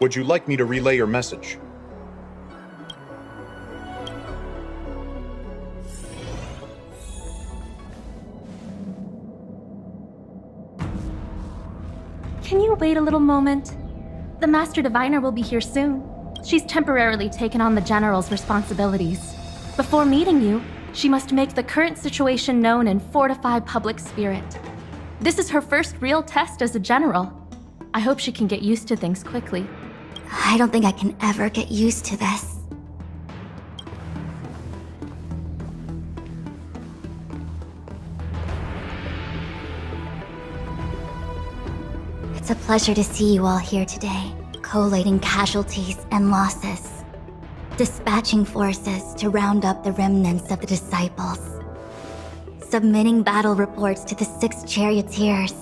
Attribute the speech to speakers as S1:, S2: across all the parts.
S1: Would you like me to relay your message?
S2: Can you wait a little moment? The Master Diviner will be here soon. She's temporarily taken on the General's responsibilities. Before meeting you, she must make the current situation known and fortify public spirit. This is her first real test as a General. I hope she can get used to things quickly.
S3: I don't think I can ever get used to this. It's a pleasure to see you all here today, collating casualties and losses, dispatching forces to round up the remnants of the disciples, submitting battle reports to the 6 charioteers.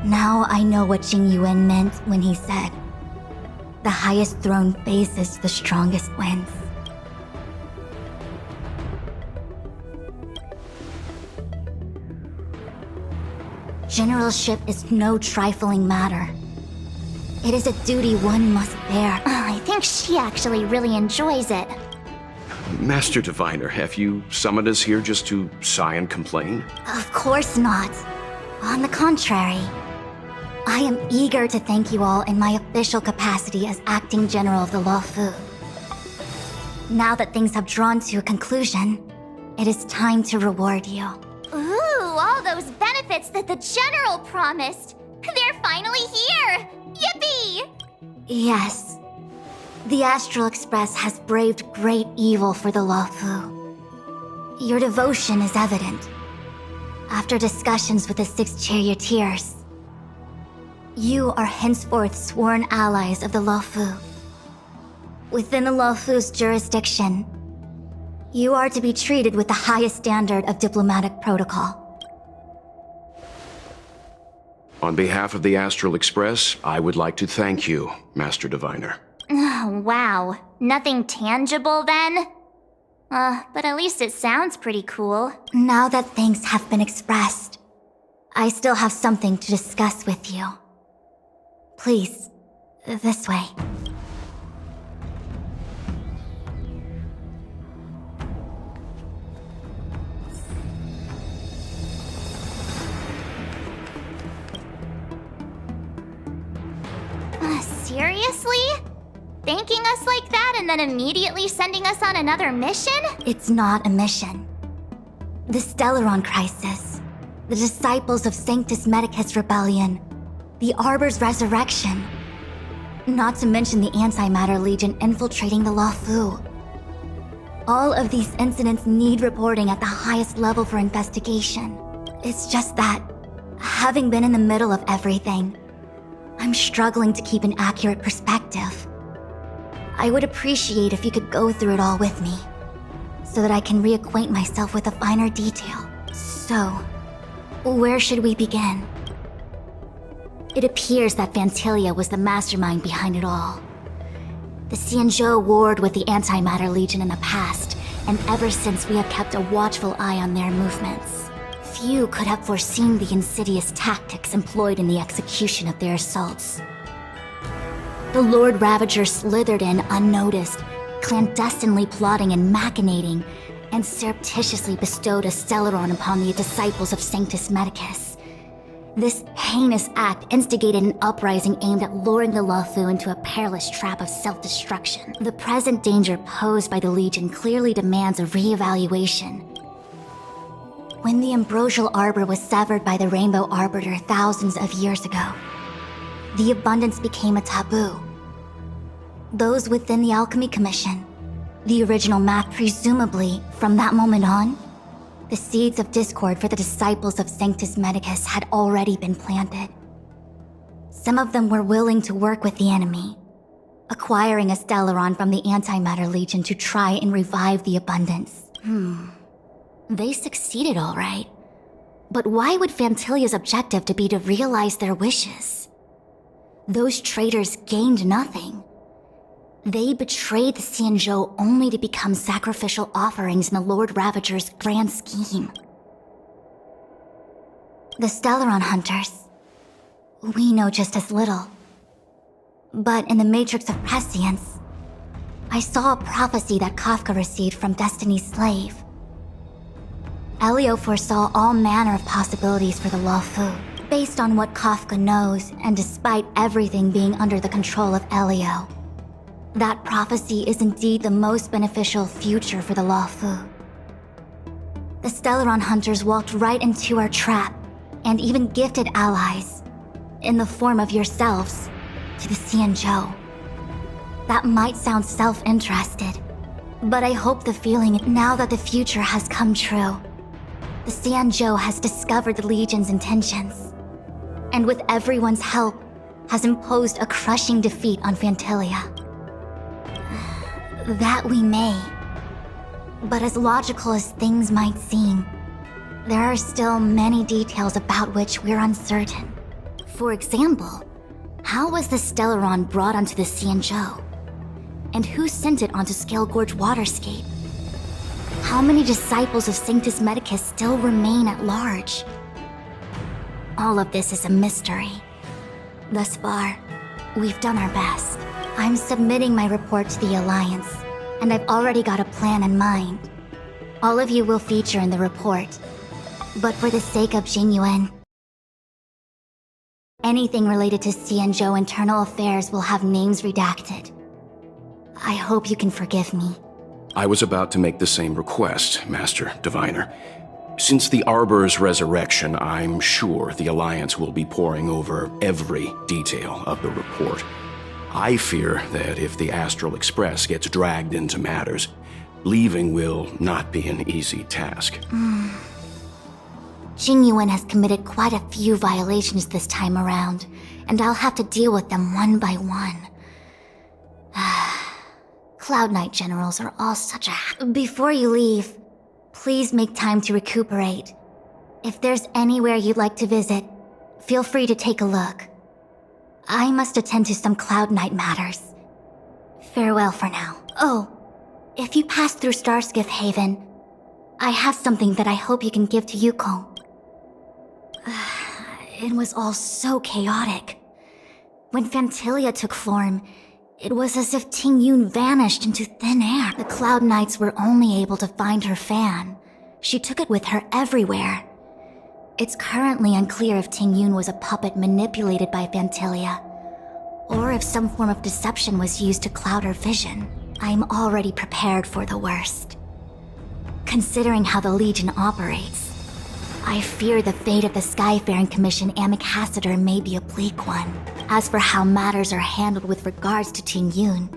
S3: Now I know what Jing Yuan meant when he said, "The highest throne faces the strongest wins." Generalship is no trifling matter. It is a duty one must bear.
S4: I think she actually really enjoys it.
S5: Master Diviner, have you summoned us here just to sigh and complain?
S3: Of course not. On the contrary, I am eager to thank you all in my official capacity as acting general of the Luofu. Now that things have drawn to a conclusion, it is time to reward you.
S4: Ooh, all those benefits that the General promised! They're finally here! Yippee!
S3: Yes. The Astral Express has braved great evil for the Luofu. Your devotion is evident. After discussions with the 6 charioteers, you are henceforth sworn allies of the Luofu. Within the Luofu's jurisdiction, you are to be treated with the highest standard of diplomatic protocol.
S5: On behalf of the Astral Express, I would like to thank you, Master Diviner.
S4: Oh, wow. Nothing tangible then? But at least it sounds pretty cool.
S3: Now that things have been expressed, I still have something to discuss with you. Please, this way.
S4: Seriously? Thanking us like that and then immediately sending us on another mission?
S3: It's not a mission. The Stellaron Crisis, the Disciples of Sanctus Medicus Rebellion, the Arbor's Resurrection, not to mention the Antimatter Legion infiltrating the Luofu. All of these incidents need reporting at the highest level for investigation. It's just that, having been in the middle of everything, I'm struggling to keep an accurate perspective. I would appreciate if you could go through it all with me, so that I can reacquaint myself with a finer detail. So, where should we begin? It appears that Vantilia was the mastermind behind it all. The Xianzhou warred with the Antimatter Legion in the past, and ever since we have kept a watchful eye on their movements. Few could have foreseen the insidious tactics employed in the execution of their assaults. The Lord Ravager slithered in unnoticed, clandestinely plotting and machinating, and surreptitiously bestowed a Stellaron upon the disciples of Sanctus Medicus. This heinous act instigated an uprising aimed at luring the Luofu into a perilous trap of self-destruction. The present danger posed by the Legion clearly demands a re-evaluation. When the ambrosial arbor was severed by the Rainbow Arbiter thousands of years ago, the abundance became a taboo. Those within the Alchemy Commission, the original map presumably, from that moment on, the seeds of discord for the disciples of Sanctus Medicus had already been planted. Some of them were willing to work with the enemy, acquiring a Stellaron from the Antimatter Legion to try and revive the abundance. They succeeded all right. But why would Fantilia's objective to be to realize their wishes? Those traitors gained nothing. They betrayed the Xianzhou only to become sacrificial offerings in the Lord Ravager's grand scheme. The Stellaron Hunters, we know just as little. But in the Matrix of Prescience, I saw a prophecy that Kafka received from Destiny's slave. Elio foresaw all manner of possibilities for the Luofu, based on what Kafka knows and despite everything being under the control of Elio. That prophecy is indeed the most beneficial future for the Luofu. The Stellaron hunters walked right into our trap and even gifted allies, in the form of yourselves, to the Xianzhou. That might sound self-interested, but I hope the feeling now that the future has come true. The Xianzhou has discovered the Legion's intentions, and with everyone's help, has imposed a crushing defeat on Phantilia. That we may. But as logical as things might seem, there are still many details about which we're uncertain. For example, how was the Stellaron brought onto the Xianzhou? And who sent it onto Scale Gorge Waterscape? How many disciples of Sanctus Medicus still remain at large? All of this is a mystery. Thus far, we've done our best. I'm submitting my report to the Alliance, and I've already got a plan in mind. All of you will feature in the report, but for the sake of Jingyuan, anything related to Xianzhou internal affairs will have names redacted. I hope you can forgive me.
S5: I was about to make the same request, Master Diviner. Since the Arbor's resurrection, I'm sure the Alliance will be poring over every detail of the report. I fear that if the Astral Express gets dragged into matters, leaving will not be an easy task.
S3: Jingyuan has committed quite a few violations this time around, and I'll have to deal with them one by one. Cloud Knight generals are all such a... Before you leave, please make time to recuperate. If there's anywhere you'd like to visit, feel free to take a look. I must attend to some Cloud Knight matters. Farewell for now. Oh, if you pass through Starskiff Haven, I have something that I hope you can give to Yukong. It was all so chaotic. When Phantilia took form, it was as if Ting Yun vanished into thin air. The Cloud Knights were only able to find her fan. She took it with her everywhere. It's currently unclear if Ting Yun was a puppet manipulated by Phantilia, or if some form of deception was used to cloud her vision. I'm already prepared for the worst. Considering how the Legion operates, I fear the fate of the Skyfaring Commission Amichacitor may be a bleak one. As for how matters are handled with regards to Ting Yun,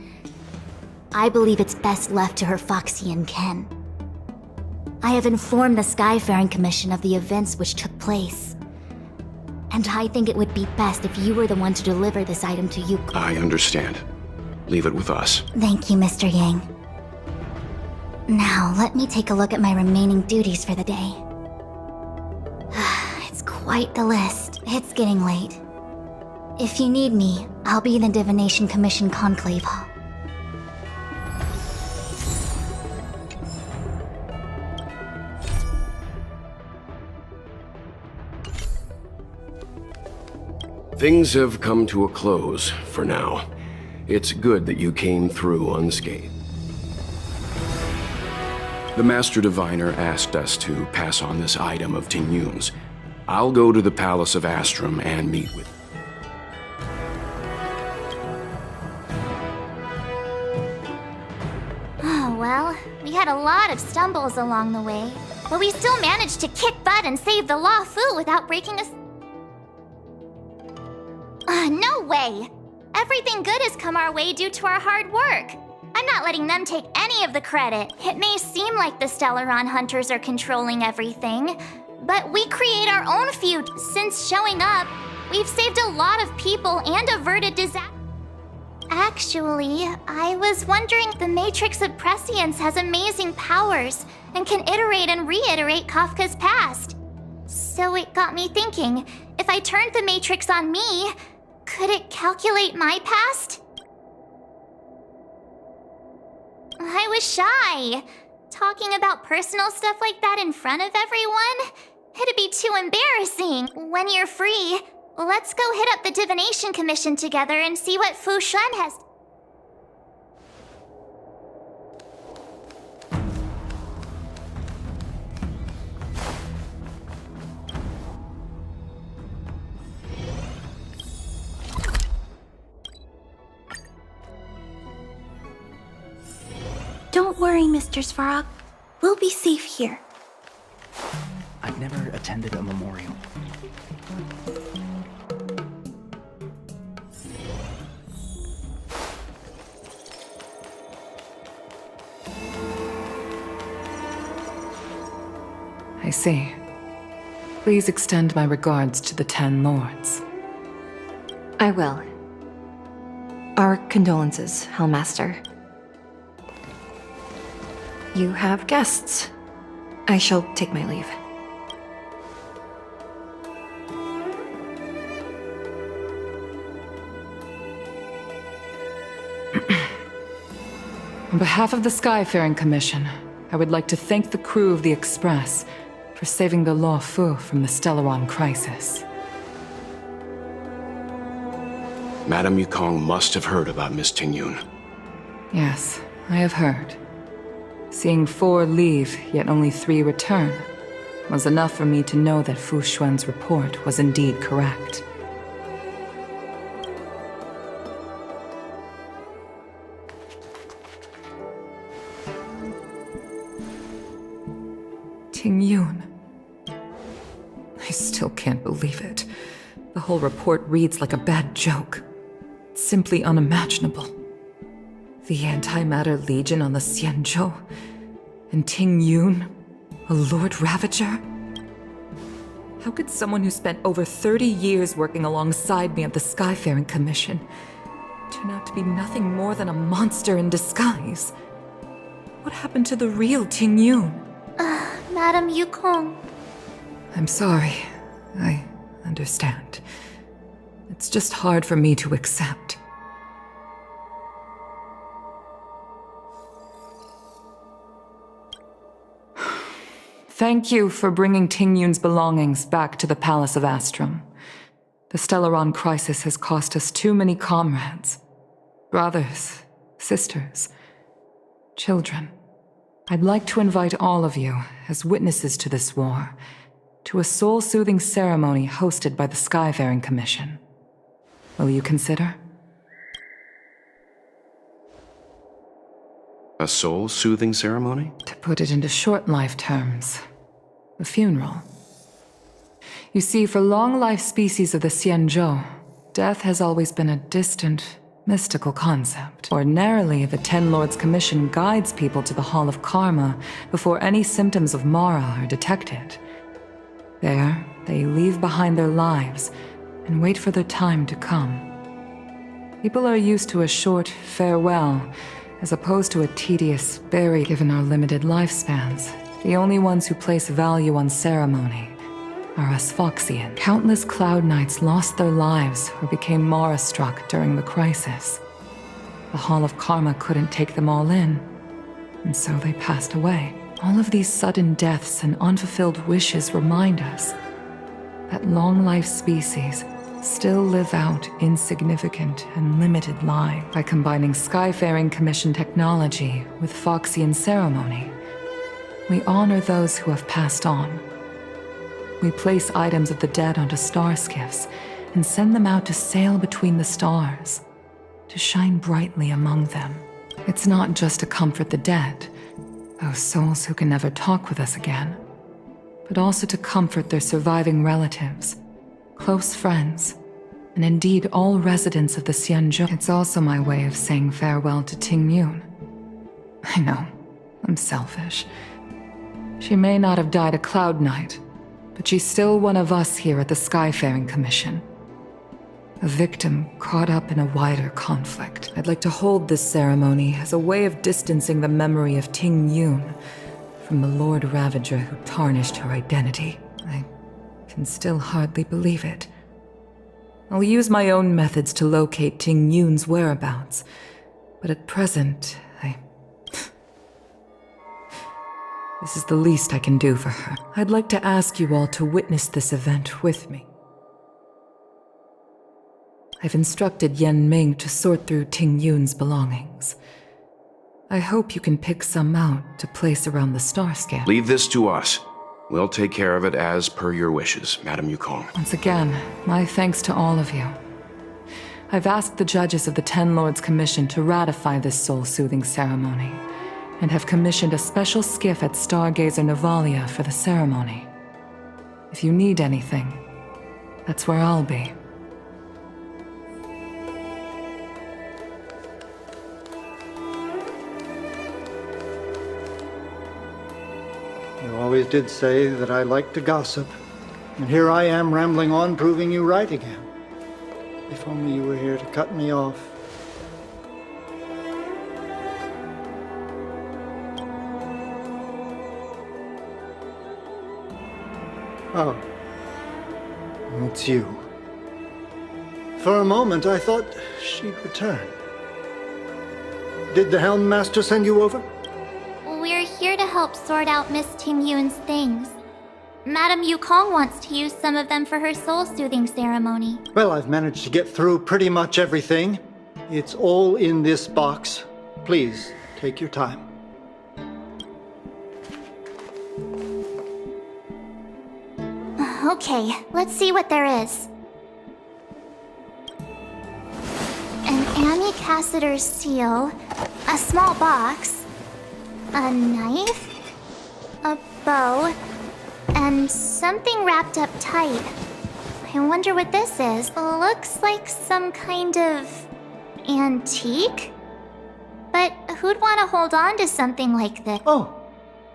S3: I believe it's best left to her Foxian kin. I have informed the Skyfaring Commission of the events which took place, and I think it would be best if you were the one to deliver this item to Yuko.
S5: I understand. Leave it with us.
S3: Thank you, Mr. Yang. Now, let me take a look at my remaining duties for the day. It's quite the list. It's getting late. If you need me, I'll be in the Divination Commission Conclave Hall.
S5: Things have come to a close for now. It's good that you came through unscathed. The Master Diviner asked us to pass on this item of Ting Yun's. I'll go to the Palace of Astrum and meet with...
S4: Oh, well, we had a lot of stumbles along the way, but we still managed to kick butt and save the Luofu without breaking us. No way! Everything good has come our way due to our hard work. I'm not letting them take any of the credit. It may seem like the Stellaron hunters are controlling everything, but we create our own feud. Since showing up, we've saved a lot of people and averted disaster. Actually, I was wondering, the Matrix of Prescience has amazing powers and can iterate and reiterate Kafka's past. So it got me thinking, if I turned the Matrix on me, could it calculate my past? I was shy. Talking about personal stuff like that in front of everyone? It'd be too embarrassing. When you're free, let's go hit up the Divination Commission together and see what Fu Xuan has...
S6: Don't worry, Mr. Svarog. We'll be safe here.
S7: I've never attended a memorial.
S8: I see. Please extend my regards to the 10 lords.
S9: I will. Our condolences, Hellmaster. You have guests. I shall take my leave.
S8: On behalf of the Skyfaring Commission, I would like to thank the crew of the Express for saving the Law Fu from the Stellaron crisis.
S5: Madame Yukong must have heard about Miss Tingyun.
S8: Yes, I have heard. Seeing 4 leave, yet only 3 return, was enough for me to know that Fu Xuan's report was indeed correct. Tingyun. I still can't believe it. The whole report reads like a bad joke. It's simply unimaginable. The Antimatter Legion on the Xianzhou, and Tingyun, a Lord Ravager? How could someone who spent over 30 years working alongside me at the Skyfaring Commission turn out to be nothing more than a monster in disguise? What happened to the real Tingyun?
S4: Madame Yukong.
S8: I'm sorry. I understand. It's just hard for me to accept. Thank you for bringing Tingyun's belongings back to the Palace of Astrum. The Stellaron crisis has cost us too many comrades. Brothers, sisters, children. I'd like to invite all of you, as witnesses to this war, to a soul-soothing ceremony hosted by the Skyfaring Commission. Will you consider?
S5: A soul-soothing ceremony?
S8: To put it into short life terms, a funeral. You see, for long-life species of the Xianzhou, death has always been a distant, mystical concept. Ordinarily, the 10 Lords Commission guides people to the Hall of Karma before any symptoms of Mara are detected. There, they leave behind their lives and wait for their time to come. People are used to a short farewell, as opposed to a tedious bury. Given our limited lifespans, the only ones who place value on ceremony are us Foxian. Countless Cloud Knights lost their lives or became Mara-struck during the crisis. The Hall of Karma couldn't take them all in, and so they passed away. All of these sudden deaths and unfulfilled wishes remind us that long-life species still live out insignificant and limited lives. By combining Skyfaring Commission technology with Foxian ceremony, we honor those who have passed on. We place items of the dead onto star skiffs and send them out to sail between the stars, to shine brightly among them. It's not just to comfort the dead, those souls who can never talk with us again, but also to comfort their surviving relatives, close friends, and indeed all residents of the Xianzhou. It's also my way of saying farewell to Tingyun. I know, I'm selfish. She may not have died a Cloud Knight, but she's still one of us here at the Skyfaring Commission. A victim caught up in a wider conflict. I'd like to hold this ceremony as a way of distancing the memory of Tingyun from the Lord Ravager who tarnished her identity. I can still hardly believe it. I'll use my own methods to locate Tingyun's whereabouts, but at present, this is the least I can do for her. I'd like to ask you all to witness this event with me. I've instructed Yen Ming to sort through Ting Yun's belongings. I hope you can pick some out to place around the star scan.
S5: Leave this to us. We'll take care of it as per your wishes, Madame Yukong.
S8: Once again, my thanks to all of you. I've asked the judges of the Ten Lords Commission to ratify this soul-soothing ceremony, and have commissioned a special skiff at Stargazer Navalia for the ceremony. If you need anything, that's where I'll be.
S10: You always did say that I like to gossip. And here I am rambling on, proving you right again. If only you were here to cut me off. Oh. It's you. For a moment, I thought she'd return. Did the Helm Master send you over?
S4: We're here to help sort out Miss Ting Yun's things. Madame Yukong wants to use some of them for her soul-soothing ceremony.
S10: Well, I've managed to get through pretty much everything. It's all in this box. Please, take your time.
S4: Okay, let's see what there is. An Ami Cassider's seal, a small box, a knife, a bow, and something wrapped up tight. I wonder what this is. Looks like some kind of antique? But who'd want to hold on to something like this?
S10: Oh,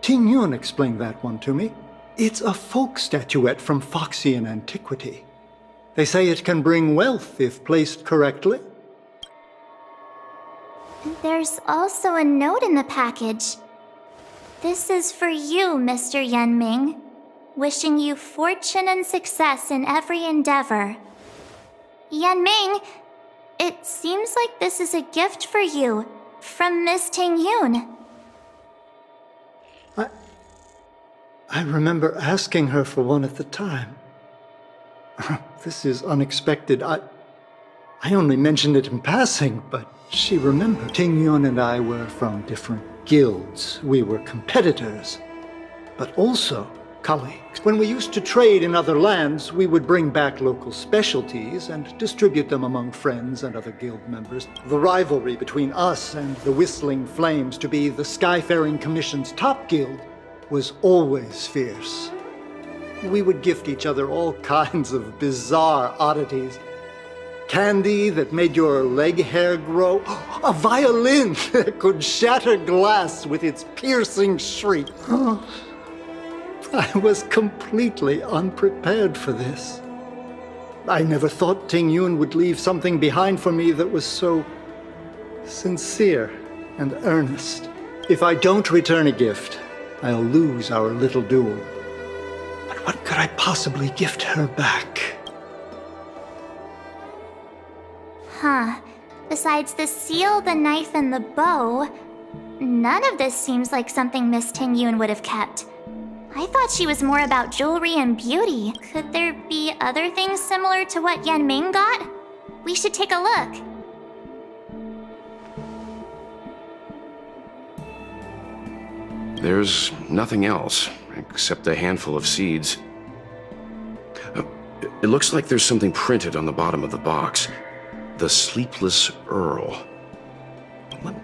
S10: Ting Yun explained that one to me. It's a folk statuette from Foxian antiquity. They say it can bring wealth if placed correctly.
S4: There's also a note in the package. This is for you, Mr. Yen Ming. Wishing you fortune and success in every endeavor. Yen Ming, it seems like this is a gift for you from Miss Ting Yun.
S10: I remember asking her for one at the time. This is unexpected. I only mentioned it in passing, but she remembered. Ting Yun and I were from different guilds. We were competitors, but also colleagues. When we used to trade in other lands, we would bring back local specialties and distribute them among friends and other guild members. The rivalry between us and the Whistling Flames, to be the Skyfaring Commission's top guild, was always fierce. We would gift each other all kinds of bizarre oddities. Candy that made your leg hair grow. A violin that could shatter glass with its piercing shriek. I was completely unprepared for this. I never thought Ting Yun would leave something behind for me that was so sincere and earnest. If I don't return a gift, I'll lose our little duel. But what could I possibly gift her back?
S4: Huh. Besides the seal, the knife, and the bow, none of this seems like something Miss Ting Yun would have kept. I thought she was more about jewelry and beauty. Could there be other things similar to what Yen Ming got? We should take a look.
S5: There's nothing else, except a handful of seeds. It looks like there's something printed on the bottom of the box. The Sleepless Earl. What?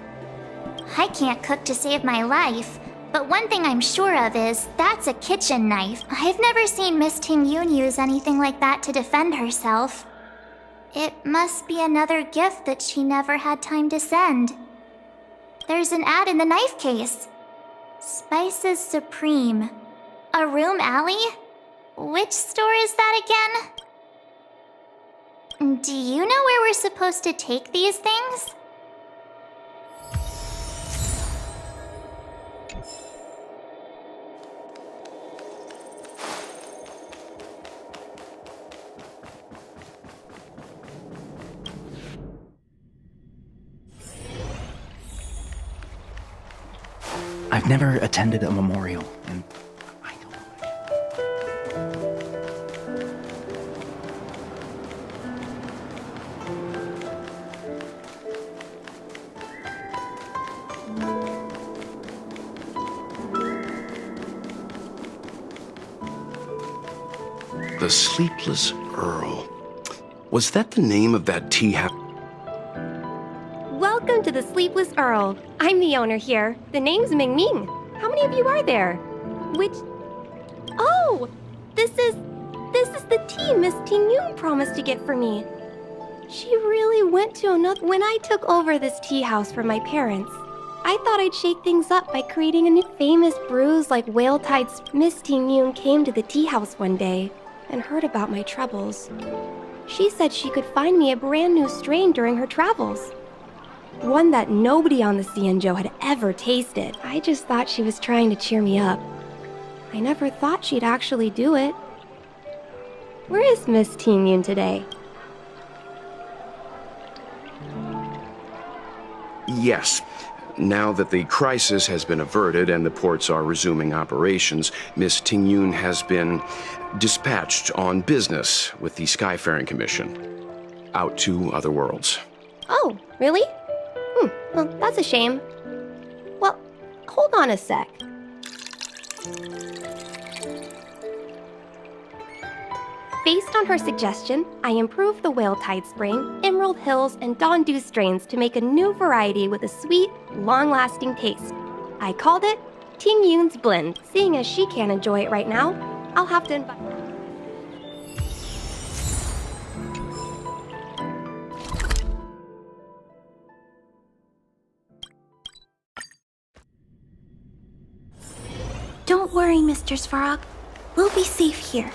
S4: I can't cook to save my life, but one thing I'm sure of is that's a kitchen knife. I've never seen Miss Ting Yun use anything like that to defend herself. It must be another gift that she never had time to send. There's an ad in the knife case. Spices Supreme. A room alley? Which store is that again? Do you know where we're supposed to take these things?
S7: I've never attended a memorial, and I don't know.
S5: The Sleepless Earl. Was that the name of that tea house?
S11: Welcome to the Sleepless Earl. I'm the owner here. The name's Ming Ming. How many of you are there? Which... Oh! This is the tea Miss Ting Yun promised to get for me. She really went to another... When I took over this tea house from my parents, I thought I'd shake things up by creating a new famous brews like Whale Tide's. Miss Ting Yun came to the tea house one day and heard about my troubles. She said she could find me a brand new strain during her travels. One that nobody on the Xianzhou had ever tasted. I just thought she was trying to cheer me up. I never thought she'd actually do it. Where is Miss Ting Yun today?
S5: Yes. Now that the crisis has been averted and the ports are resuming operations, Miss Ting Yun has been dispatched on business with the Skyfaring Commission out to other worlds.
S11: Oh, really? Well, that's a shame. Well, hold on a sec. Based on her suggestion, I improved the Whale Tide Spring, Emerald Hills, and Dawn Dew strains to make a new variety with a sweet, long-lasting taste. I called it Ting Yun's Blend. Seeing as she can't enjoy it right now, I'll have to invite...
S6: Don't worry, Mr. Svarog. We'll be safe here.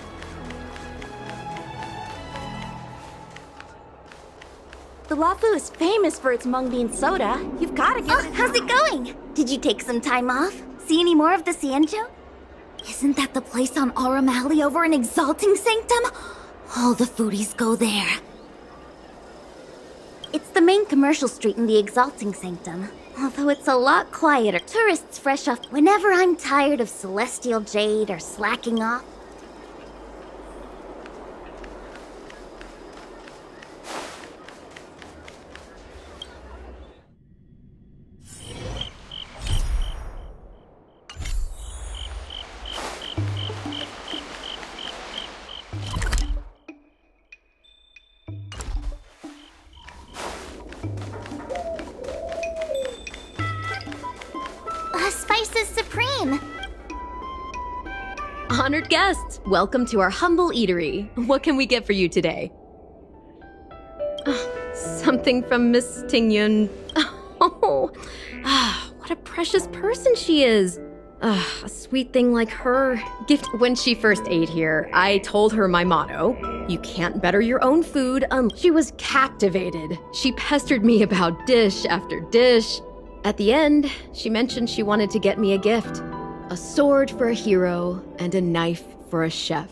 S3: The Lafu is famous for its mung bean soda. You've gotta get it. How's it going? Did you take some time off? See any more of the Xianzhou? Isn't that the place on Aurum Alley over in Exalting Sanctum? All the foodies go there. It's the main commercial street in the Exalting Sanctum, although it's a lot quieter. Tourists fresh off. Whenever I'm tired of Celestial Jade or slacking off,
S4: Spices Supreme!
S12: Honored guests, welcome to our humble eatery. What can we get for you today? Something from Miss Ting Yun. Oh, what a precious person she is. A sweet thing like her. Gift. When she first ate here, I told her my motto: you can't better your own food. She was captivated. She pestered me about dish after dish. At the end, she mentioned she wanted to get me a gift. A sword for a hero and a knife for a chef.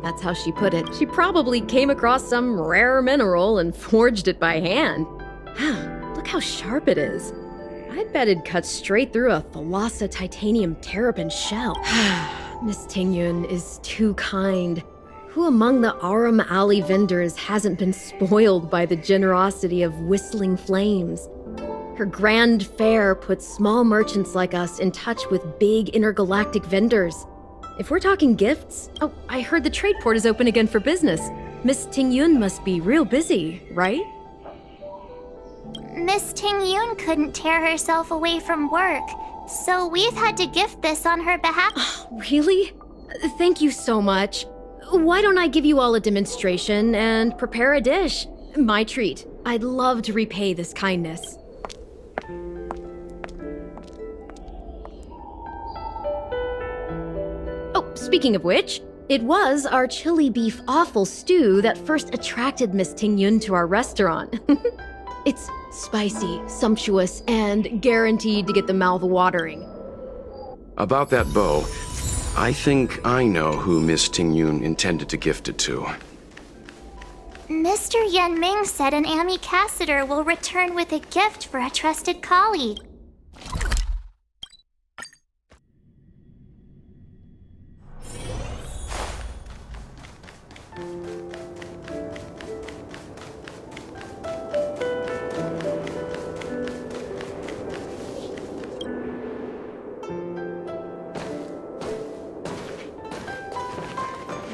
S12: That's how she put it. She probably came across some rare mineral and forged it by hand. Look how sharp it is. I bet it'd cut straight through a Thalassa titanium terrapin shell. Miss Ting Yun is too kind. Who among the Aurum Alley vendors hasn't been spoiled by the generosity of Whistling Flames? Her grand fare puts small merchants like us in touch with big intergalactic vendors. If we're talking gifts... Oh, I heard the trade port is open again for business. Miss Ting Yun must be real busy, right?
S4: Miss Ting Yun couldn't tear herself away from work, so we've had to gift this on her behalf.
S12: Really? Thank you so much. Why don't I give you all a demonstration and prepare a dish? My treat. I'd love to repay this kindness. Oh, speaking of which, it was our chili beef offal stew that first attracted Miss Ting Yun to our restaurant. It's spicy, sumptuous, and guaranteed to get the mouth watering.
S5: About that bow, I think I know who Miss Ting Yun intended to gift it to.
S4: Mr. Yan Ming said an ambassador will return with a gift for a trusted colleague.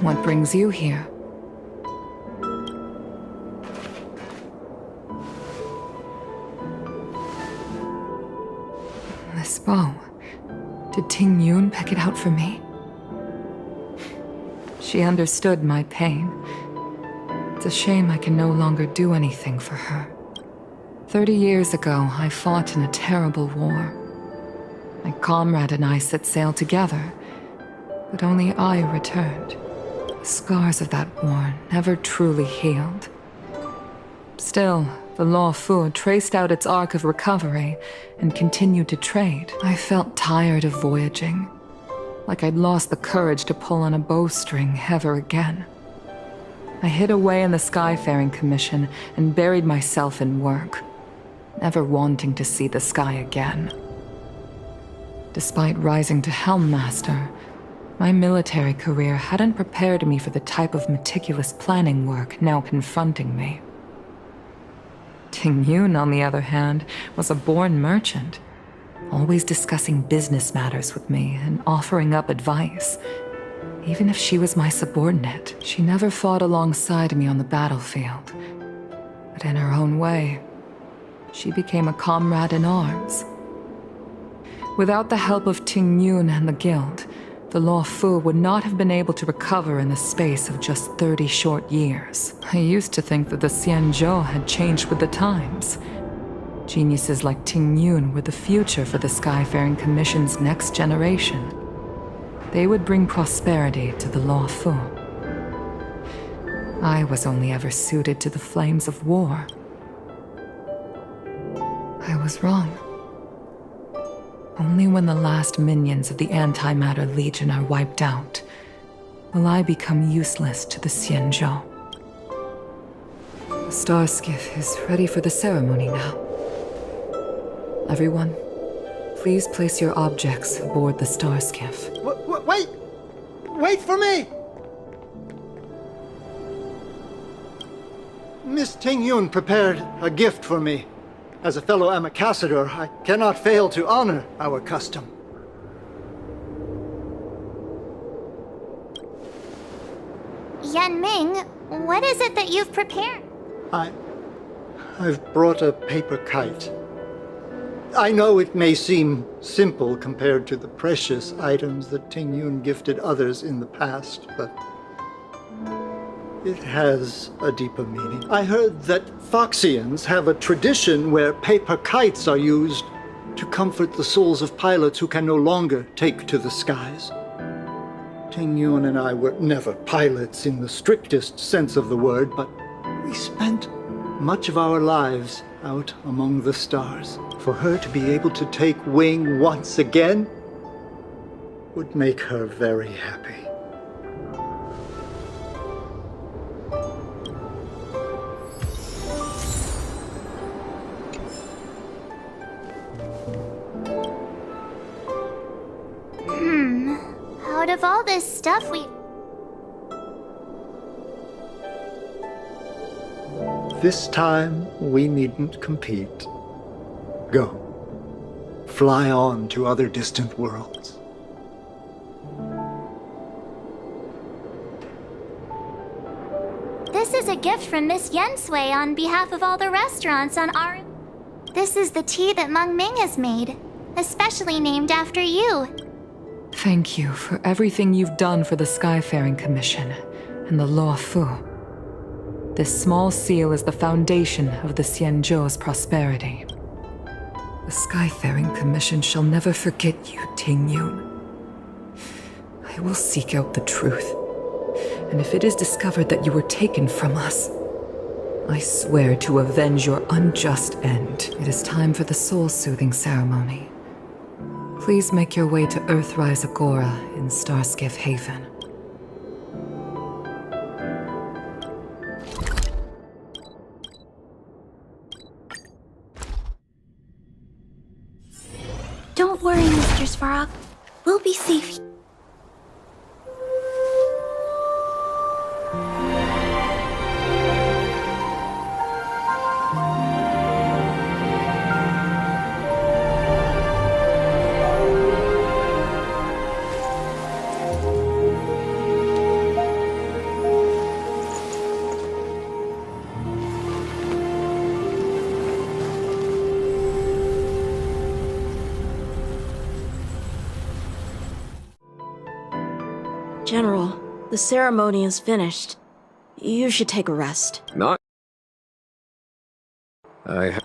S8: What brings you here? This bow. Did Ting Yun pick it out for me? She understood my pain. It's a shame I can no longer do anything for her. 30 years ago, I fought in a terrible war. My comrade and I set sail together, but only I returned. The scars of that war never truly healed. Still, the Law Fu traced out its arc of recovery and continued to trade. I felt tired of voyaging, like I'd lost the courage to pull on a bowstring ever again. I hid away in the Skyfaring Commission and buried myself in work, never wanting to see the sky again. Despite rising to Helm Master, my military career hadn't prepared me for the type of meticulous planning work now confronting me. Ting Yun, on the other hand, was a born merchant, always discussing business matters with me and offering up advice. Even if she was my subordinate, she never fought alongside me on the battlefield. But in her own way, she became a comrade in arms. Without the help of Ting Yun and the Guild, the Law Fu would not have been able to recover in the space of just 30 short years. I used to think that the Xianzhou had changed with the times. Geniuses like Ting Yun were the future for the Skyfaring Commission's next generation. They would bring prosperity to the Law Fu. I was only ever suited to the flames of war. I was wrong. Only when the last minions of the Antimatter Legion are wiped out will I become useless to the Xianzhou. The star skiff is ready for the ceremony now. Everyone, please place your objects aboard the star skiff.
S10: Wait! Wait for me! Miss Ting Yun prepared a gift for me. As a fellow ambassador, I cannot fail to honor our custom.
S4: Yan Ming, what is it that you've prepared?
S10: I've brought a paper kite. I know it may seem simple compared to the precious items that Ting Yun gifted others in the past, but it has a deeper meaning. I heard that Foxians have a tradition where paper kites are used to comfort the souls of pilots who can no longer take to the skies. Ting Yun and I were never pilots in the strictest sense of the word, but we spent much of our lives out among the stars. For her to be able to take wing once again would make her very happy.
S4: Out of all this stuff
S10: This time, we needn't compete. Go. Fly on to other distant worlds.
S4: This is a gift from Miss Yensui on behalf of all the restaurants on our... This is the tea that Meng Ming has made, especially named after you.
S8: Thank you for everything you've done for the Skyfaring Commission and the Law Fu. This small seal is the foundation of the Xianzhou's prosperity. The Skyfaring Commission shall never forget you, Ting Yun. I will seek out the truth, and if it is discovered that you were taken from us, I swear to avenge your unjust end. It is time for the soul-soothing ceremony. Please make your way to Earthrise Agora in Starskiff Haven.
S6: Don't worry, Mr. Svarog. We'll be safe. General, the ceremony is finished. You should take a rest.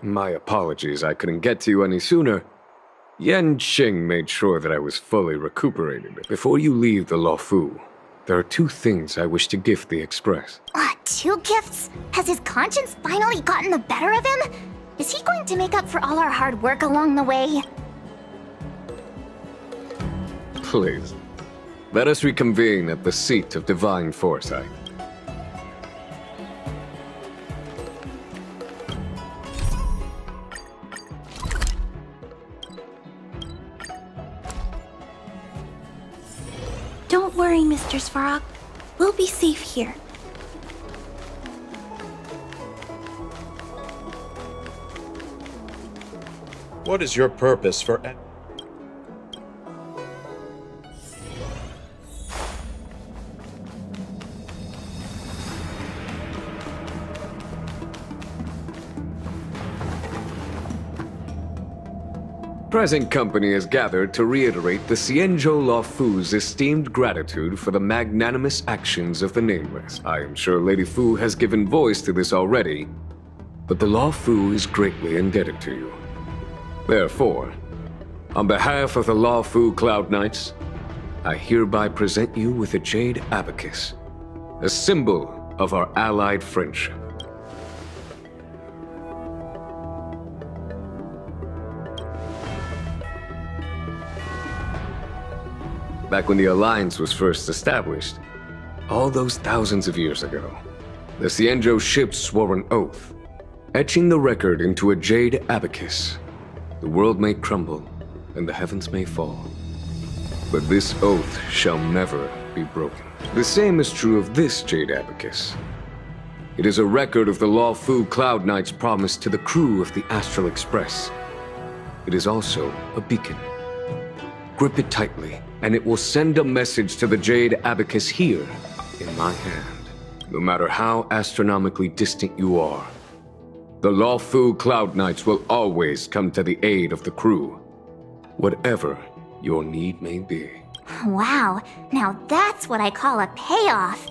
S13: My apologies, I couldn't get to you any sooner. Yan Qing made sure that I was fully recuperated. Before you leave the Luofu, there are 2 things I wish to gift the Express.
S4: 2 gifts? Has his conscience finally gotten the better of him? Is he going to make up for all our hard work along the way?
S13: Please, let us reconvene at the seat of divine foresight.
S6: Don't worry, Mr. Svarog. We'll be safe here.
S1: What is your purpose for...
S13: Present company is gathered to reiterate the Xianzhou Luofu's esteemed gratitude for the magnanimous actions of the Nameless. I am sure Lady Fu has given voice to this already, but the Luofu is greatly indebted to you. Therefore, on behalf of the Luofu Cloud Knights, I hereby present you with a Jade Abacus, a symbol of our allied friendship. Back when the Alliance was first established, all those thousands of years ago, the Xianzhou ships swore an oath, etching the record into a Jade Abacus. The world may crumble, and the heavens may fall, but this oath shall never be broken. The same is true of this Jade Abacus. It is a record of the Luofu Cloud Knight's promise to the crew of the Astral Express. It is also a beacon. Grip it tightly, and it will send a message to the Jade Abacus here, in my hand. No matter how astronomically distant you are, the Luofu Cloud Knights will always come to the aid of the crew, whatever your need may be.
S4: Wow, now that's what I call a payoff.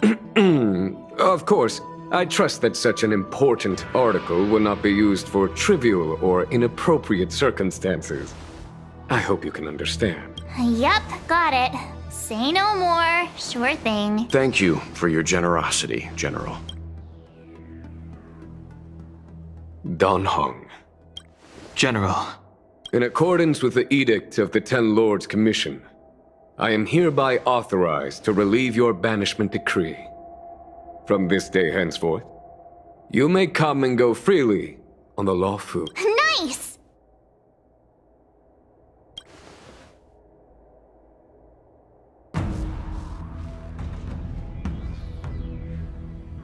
S13: Of course, I trust that such an important article will not be used for trivial or inappropriate circumstances. I hope you can understand.
S4: Yup, got it. Say no more. Sure thing.
S5: Thank you for your generosity, General.
S13: Dan Heng.
S7: General.
S13: In accordance with the Edict of the Ten Lords Commission, I am hereby authorized to relieve your banishment decree. From this day henceforth, you may come and go freely on the Luofu.
S4: Nice!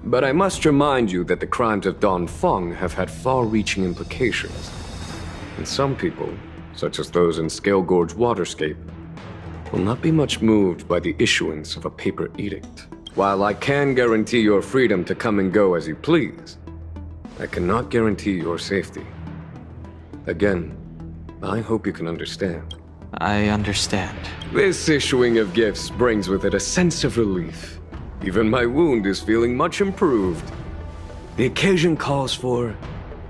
S13: But I must remind you that the crimes of Don Feng have had far-reaching implications. And some people, such as those in Scale Gorge Waterscape, will not be much moved by the issuance of a paper edict. While I can guarantee your freedom to come and go as you please, I cannot guarantee your safety. Again, I hope you can understand.
S7: I understand.
S13: This issuing of gifts brings with it a sense of relief. Even my wound is feeling much improved. The occasion calls for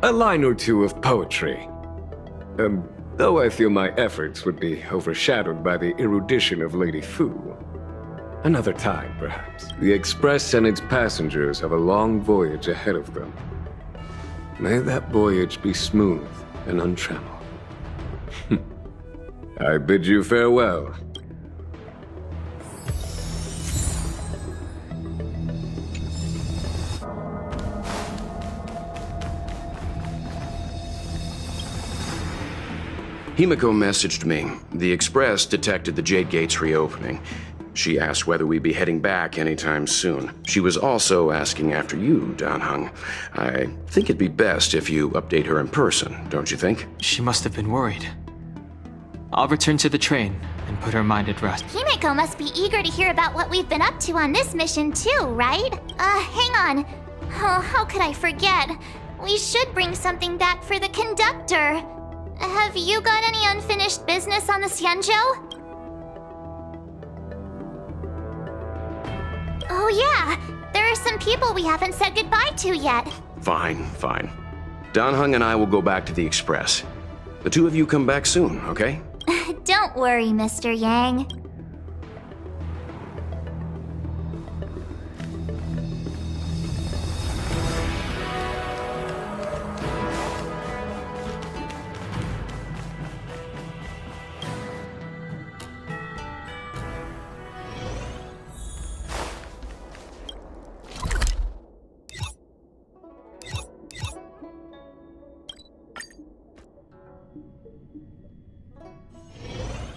S13: a line or two of poetry. Though I feel my efforts would be overshadowed by the erudition of Lady Fu. Another time, perhaps. The Express and its passengers have a long voyage ahead of them. May that voyage be smooth and untrammeled. I bid you farewell.
S5: Himiko messaged me. The Express detected the Jade Gates reopening. She asked whether we'd be heading back anytime soon. She was also asking after you, Dan Heng. I think it'd be best if you update her in person, don't you think?
S7: She must have been worried. I'll return to the train and put her mind at rest.
S4: Himiko must be eager to hear about what we've been up to on this mission too, right? Hang on. Oh, how could I forget? We should bring something back for the conductor. Have you got any unfinished business on the Xianzhou? yeah, there are some people we haven't said goodbye to yet.
S5: Fine, fine. Dan Heng and I will go back to the Express. The two of you come back soon, okay?
S4: Don't worry, Mr. Yang.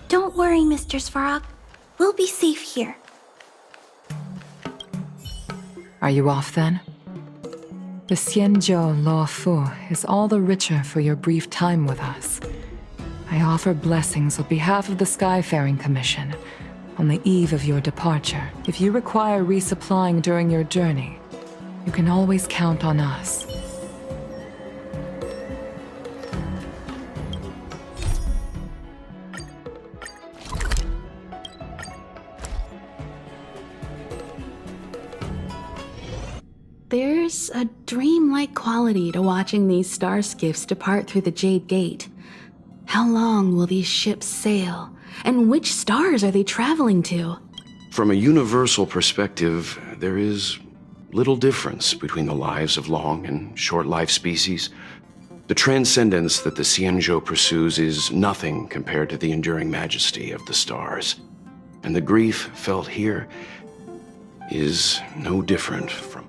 S3: Don't worry, Mr. Svarog. We'll be safe here.
S8: Are you off then? The Xianzhou Law Fu is all the richer for your brief time with us. I offer blessings on behalf of the Skyfaring Commission on the eve of your departure. If you require resupplying during your journey, you can always count on us.
S14: There's a dreamlike quality to watching these star skiffs depart through the Jade Gate. How long will these ships sail? And which stars are they traveling to?
S5: From a universal perspective, there is little difference between the lives of long and short-life species. The transcendence that the Xianzhou pursues is nothing compared to the enduring majesty of the stars. And the grief felt here is no different from...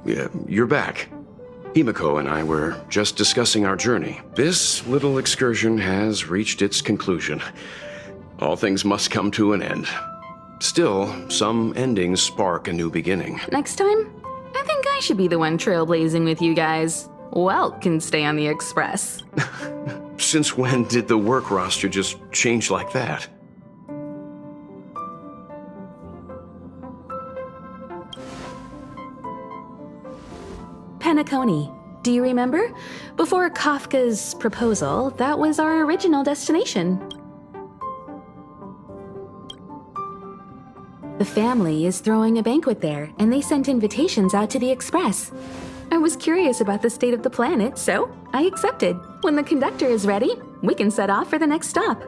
S5: Yeah, you're back. Himiko and I were just discussing our journey. This little excursion has reached its conclusion. All things must come to an end. Still, some endings spark a new beginning.
S14: Next time, I think I should be the one trailblazing with you guys. Welt can stay on the Express.
S5: Since when did the work roster just change like that?
S14: Penacony. Do you remember? Before Kafka's proposal, that was our original destination. The family is throwing a banquet there, and they sent invitations out to the Express. I was curious about the state of the planet, so I accepted. When the conductor is ready, we can set off for the next stop.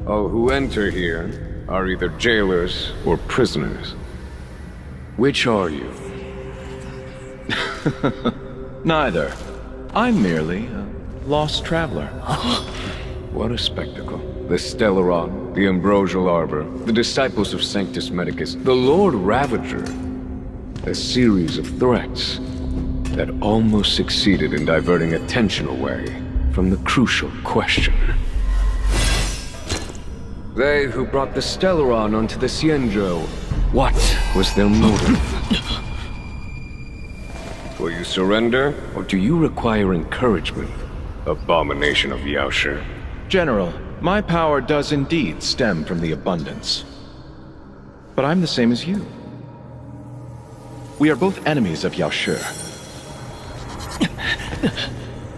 S13: All who enter here are either jailers or prisoners. Which are you?
S1: Neither. I'm merely a lost traveler.
S13: What a spectacle. The Stellaron, the Ambrosial Arbor, the disciples of Sanctus Medicus, the Lord Ravager. A series of threats that almost succeeded in diverting attention away from the crucial question. They who brought the Stellaron onto the Xianzhou, what was their motive? Will you surrender, or do you require encouragement, abomination of Yaoshi?
S1: General, my power does indeed stem from the abundance. But I'm the same as you. We are both enemies of Yaoshi.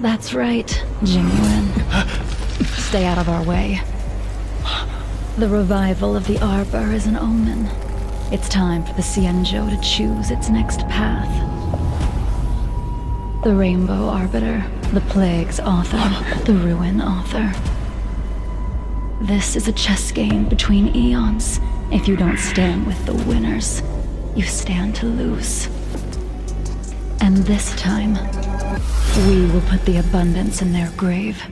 S15: That's right, Jingyuan. Stay out of our way. The revival of the Arbor is an omen. It's time for the Xianzhou to choose its next path. The Rainbow Arbiter, the Plague's author, the Ruin author. This is a chess game between eons. If you don't stand with the winners, you stand to lose. And this time, we will put the abundance in their grave.